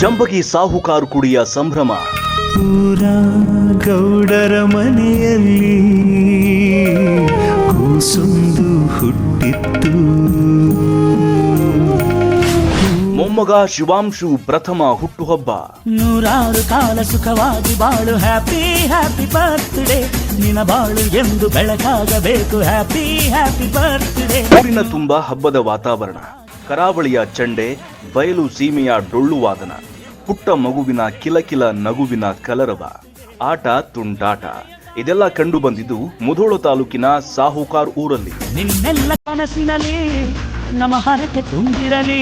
ಜಂಬಗಿ ಸಾಹುಕಾರು ಕುಡಿಯ ಸಂಭ್ರಮ. ಪೂರ ಗೌಡರ ಮನೆಯಲ್ಲಿ ಕೂಸೊಂದು ಹುಟ್ಟಿತ್ತು. ಮೊಮ್ಮಗ ಶಿವಾಂಶು ಪ್ರಥಮ ಹುಟ್ಟುಹಬ್ಬ. 100 ಕಾಲ ಸುಖವಾಗಿ ಬಾಳು, ಹ್ಯಾಪಿ ಹ್ಯಾಪಿ ಬರ್ತ್ಡೇ, ನಿನ ಬಾಳು ಎಂದು ಬೆಳಕಾಗಬೇಕು, ಹ್ಯಾಪಿ ಹ್ಯಾಪಿ ಬರ್ತ್ಡೇ. ಊರಿನ ತುಂಬ ಹಬ್ಬದ ವಾತಾವರಣ. ಕರಾವಳಿಯ ಚಂಡೆ, ಬಯಲು ಸೀಮೆಯ ಡೊಳ್ಳು ವಾದನ, ಪುಟ್ಟ ಮಗುವಿನ ಕಿಲಕಿಲ ನಗುವಿನ ಕಲರವ, ಆಟ ತುಂಟಾಟ ಇದೆಲ್ಲ ಕಂಡು ಬಂದಿದ್ದು ಮುಧೋಳ ತಾಲೂಕಿನ ಸಾಹುಕಾರ್ ಊರಲ್ಲಿ. ನಿನ್ನೆಲ್ಲ ಕನಸಿನಲ್ಲಿ ನಮ್ಮ ಹರಕೆ ತುಂಬಿರಲಿ.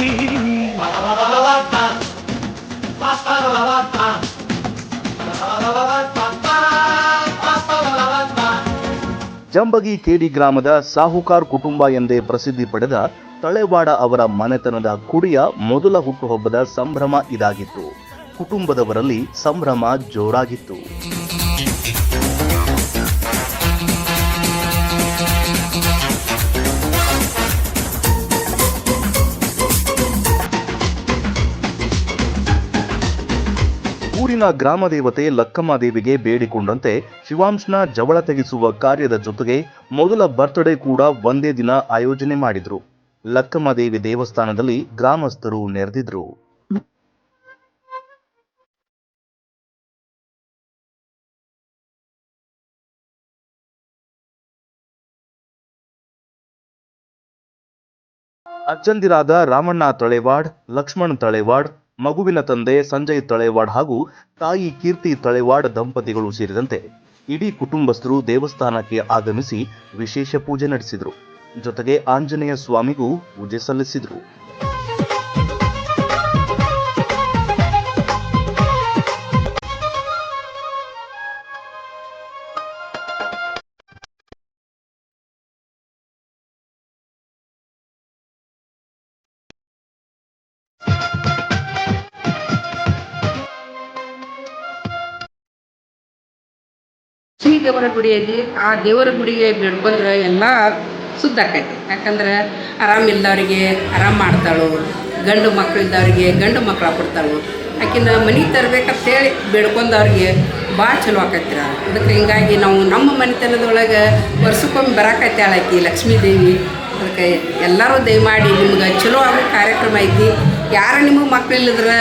ಜಂಬಗಿ ಕೇಡಿ ಗ್ರಾಮದ ಸಾಹುಕಾರ್ ಕುಟುಂಬ ಎಂದೇ ಪ್ರಸಿದ್ಧಿ ಪಡೆದ ತಳೆವಾಡ ಅವರ ಮನೆತನದ ಕುಡಿಯ ಮೊದಲ ಹುಟ್ಟುಹಬ್ಬದ ಸಂಭ್ರಮ ಇದಾಗಿತ್ತು. ಕುಟುಂಬದವರಲ್ಲಿ ಸಂಭ್ರಮ ಜೋರಾಗಿತ್ತು. ಊರಿನ ಗ್ರಾಮ ದೇವತೆ ಲಕ್ಕಮ್ಮ ದೇವಿಗೆ ಬೇಡಿಕೊಂಡಂತೆ ಶಿವಾಂಶ್ನ ಜವಳ ತೆಗೆಸುವ ಕಾರ್ಯದ ಜೊತೆಗೆ ಮೊದಲ ಬರ್ತ್ಡೇ ಕೂಡ ಒಂದೇ ದಿನ ಆಯೋಜನೆ ಮಾಡಿದ್ರು. ಲಕ್ಕಮ್ಮ ದೇವಿ ದೇವಸ್ಥಾನದಲ್ಲಿ ಗ್ರಾಮಸ್ಥರು ನೆರೆದಿದ್ರು. ಅಜ್ಜಂದಿರಾದ ರಾಮಣ್ಣ ತಳೆವಾಡ್, ಲಕ್ಷ್ಮಣ್ ತಳೆವಾಡ್, ಮಗುವಿನ ತಂದೆ ಸಂಜಯ್ ತಳೆವಾಡ್ ಹಾಗೂ ತಾಯಿ ಕೀರ್ತಿ ತಳೆವಾಡ್ ದಂಪತಿಗಳು ಸೇರಿದಂತೆ ಇಡೀ ಕುಟುಂಬಸ್ಥರು ದೇವಸ್ಥಾನಕ್ಕೆ ಆಗಮಿಸಿ ವಿಶೇಷ ಪೂಜೆ ನಡೆಸಿದರು. ಜೊತೆಗೆ ಆಂಜನೇಯ ಸ್ವಾಮಿಗೂ ಪೂಜೆ ಸಲ್ಲಿಸಿದರು. ಶ್ರೀ ದೇವರ ಗುಡಿಯಲ್ಲಿ ಆ ದೇವರ ಗುಡಿಗೆ ಬೇಡ್ಕೊಂಡ್ರೆ ಎಲ್ಲ ಸುದ್ದ ಆಕೈತಿ. ಯಾಕಂದ್ರೆ ಆರಾಮಿಲ್ಲದವ್ರಿಗೆ ಆರಾಮ ಮಾಡ್ತಾಳು, ಗಂಡು ಮಕ್ಕಳು ಇದ್ದವ್ರಿಗೆ ಗಂಡು ಮಕ್ಕಳು ಕೊಡ್ತಾಳು. ಆಕಿನ ಮನೆಗೆ ತರಬೇಕಂತೇಳಿ ಬೇಡ್ಕೊಂಡವ್ರಿಗೆ ಭಾಳ ಚಲೋ ಆಕೈತಿ. ಅದಕ್ಕೆ ಹಿಂಗಾಗಿ ನಾವು ನಮ್ಮ ಮನೆತನದೊಳಗೆ ವರ್ಷಕ್ಕೊಮ್ಮೆ ಬರಾಕೈತಾಳ ಆಕಿ ಲಕ್ಷ್ಮೀ ದೇವಿ. ಅದಕ್ಕೆ ಎಲ್ಲರೂ ದಯಮಾಡಿ ನಿಮ್ಗೆ ಚಲೋ ಆಗೋ ಕಾರ್ಯಕ್ರಮ ಐತಿ. ಯಾರು ನಿಮಗೆ ಮಕ್ಳು ಇಲ್ಲದ್ರೆ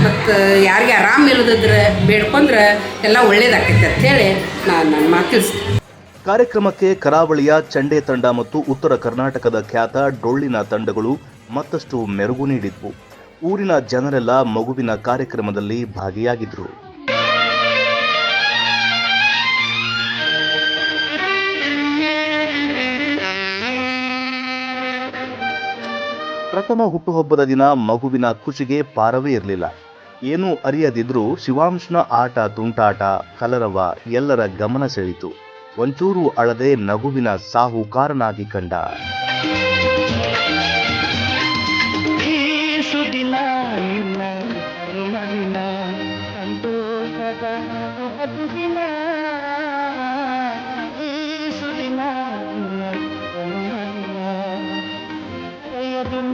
ಮತ್ತು ಯಾರಿಗೆ ಆರಾಮ ಇಲ್ಲದಿದ್ರೆ ಬೇಡ್ಕೊಂಡ್ರೆ ಎಲ್ಲ ಒಳ್ಳೇದಾಕೈತೆ ಅಂಥೇಳಿ ನಾನು ನನ್ನ ಮಾತು ತಿಳಿಸ್ತೀನಿ. ಕಾರ್ಯಕ್ರಮಕ್ಕೆ ಕರಾವಳಿಯ ಚಂಡೆ ತಂಡ ಮತ್ತು ಉತ್ತರ ಕರ್ನಾಟಕದ ಖ್ಯಾತ ಡೊಳ್ಳಿನ ತಂಡಗಳು ಮತ್ತಷ್ಟು ಮೆರುಗು ನೀಡಿದ್ವು. ಊರಿನ ಜನರೆಲ್ಲ ಮಗುವಿನ ಕಾರ್ಯಕ್ರಮದಲ್ಲಿ ಭಾಗಿಯಾಗಿದ್ರು. ಪ್ರಥಮ ಹುಟ್ಟುಹಬ್ಬದ ದಿನ ಮಗುವಿನ ಖುಷಿಗೆ ಪಾರವೇ ಇರಲಿಲ್ಲ. ಏನೂ ಅರಿಯದಿದ್ರೂ ಶಿವಾಂಶ್ನ ಆಟ ತುಂಟಾಟ ಕಲರವ ಎಲ್ಲರ ಗಮನ ಸೆಳೆಯಿತು. ಒಂಚೂರು ಅಳದೆ ನಗುವಿನ ಸಾಹುಕಾರನಾಗಿ ಕಂಡ.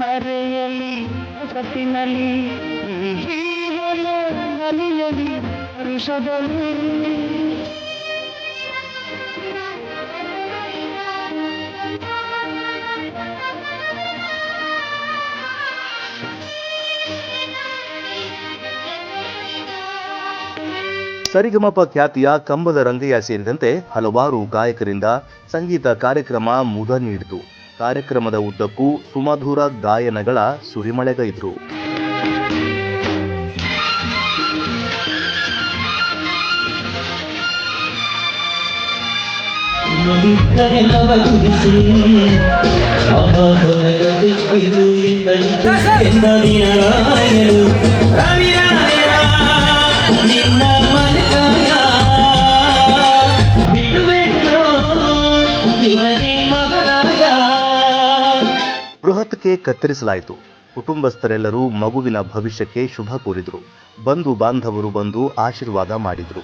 ಮರೆಯಲಿ ಸತಿನಲಿ ನಲಿಯಲಿ ಹರುಷದಲ್ಲಿ ಸರಿಗಮಪ ಖ್ಯಾತಿಯ ಕಂಬದ ರಂಗಯ್ಯ ಸೇರಿದಂತೆ ಹಲವಾರು ಗಾಯಕರಿಂದ ಸಂಗೀತ ಕಾರ್ಯಕ್ರಮ ಮುದ ನೀಡಿತು. ಕಾರ್ಯಕ್ರಮದ ಉದ್ದಕ್ಕೂ ಸುಮಧುರ ಗಾಯನಗಳ ಸುರಿಮಳೆಗೈದ್ರು. ಬೃಹತ್ಗೆ ಕತ್ತರಿಸಲಾಯಿತು. ಕುಟುಂಬಸ್ಥರೆಲ್ಲರೂ ಮಗುವಿನ ಭವಿಷ್ಯಕ್ಕೆ ಶುಭ ಕೋರಿದ್ರು. ಬಂಧು ಬಾಂಧವರು ಬಂದು ಆಶೀರ್ವಾದ ಮಾಡಿದ್ರು.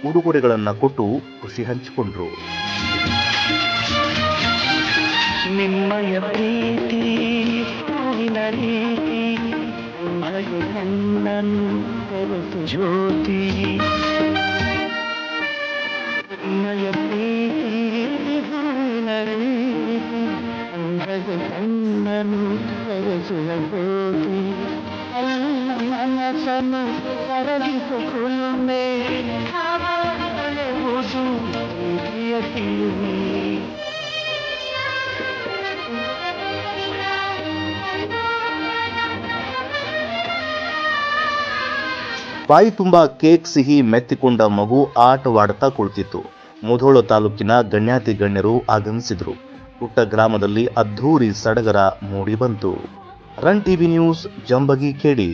ಉಡುಗೊರೆಗಳನ್ನು ಕೊಟ್ಟು ಖುಷಿ ಹಂಚಿಕೊಂಡ್ರು. ನಿಮ್ಮಯ ಪ್ರೀತಿ ಹೂವಿನ ರೀತಿ ಕಣ್ಣನು ಬೆರೆತು ಜ್ಯೋತಿ ನಯ ಕಣ್ಣನು ಬೆರೆಸುವ ಜ್ಯೋತಿ ಮನಸ್ಸನ್ನು ಕರಗಿಸುತ್ತುಮ್ಮೆ ಹೊಳೆವುದು ಪ್ರೀತಿಯ ತಿಳಿವಿ ಬಾಯಿ ತುಂಬಾ ಕೇಕ್ ಸಿಹಿ ಮೆತ್ತಿಕೊಂಡ ಮಗು ಆಟವಾಡುತ್ತಾ ಕುಳಿತಿತ್ತು. ಮುಧೋಳ ತಾಲೂಕಿನ ಗಣ್ಯಾತಿ ಗಣ್ಯರು ಆಗಮಿಸಿದ್ರು. ಪುಟ್ಟ ಗ್ರಾಮದಲ್ಲಿ ಅದ್ಧೂರಿ ಸಡಗರ ಮೂಡಿ ಬಂತು. ರನ್ ಟಿವಿ ನ್ಯೂಸ್ ಜಂಬಗಿ ಕೇಳಿ.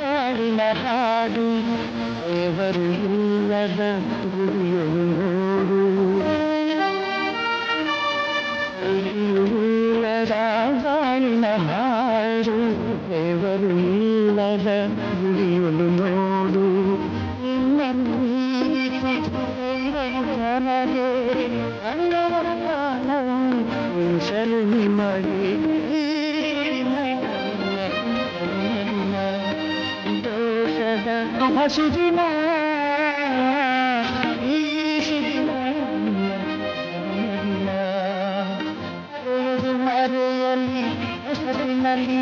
ಹಾಡಿನ ಹಾಡು ದೇವರು ಇಲ್ಲದ ಗುಡಿಯಲು ನೋಡು ಇಲ್ಲದ ಹಾಡಿನ ಹಾಡು ದೇವರು ಇಲ್ಲದ ಗುಡಿಯಲು ನೋಡು ನನಗೆ ಉಳಿಸಲು ನಿಮಗೆ ಹಸಿದಿನ ಈ ಸಿದಿನ ಮರೆಯಲಿ ಹೆಸರಿನಲ್ಲಿ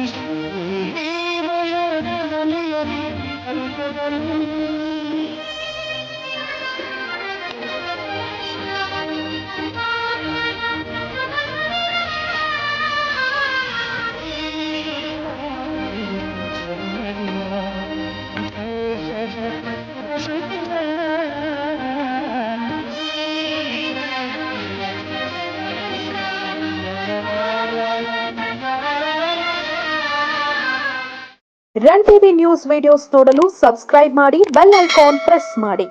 ರನ್ ಟಿವಿ ನ್ಯೂಸ್ ವಿಡಿಯೋಸ್ ನೋಡಲು ಸಬ್ಸ್ಕ್ರೈಬ್ ಮಾಡಿ, ಬೆಲ್ ಐಕಾನ್ ಪ್ರೆಸ್ ಮಾಡಿ.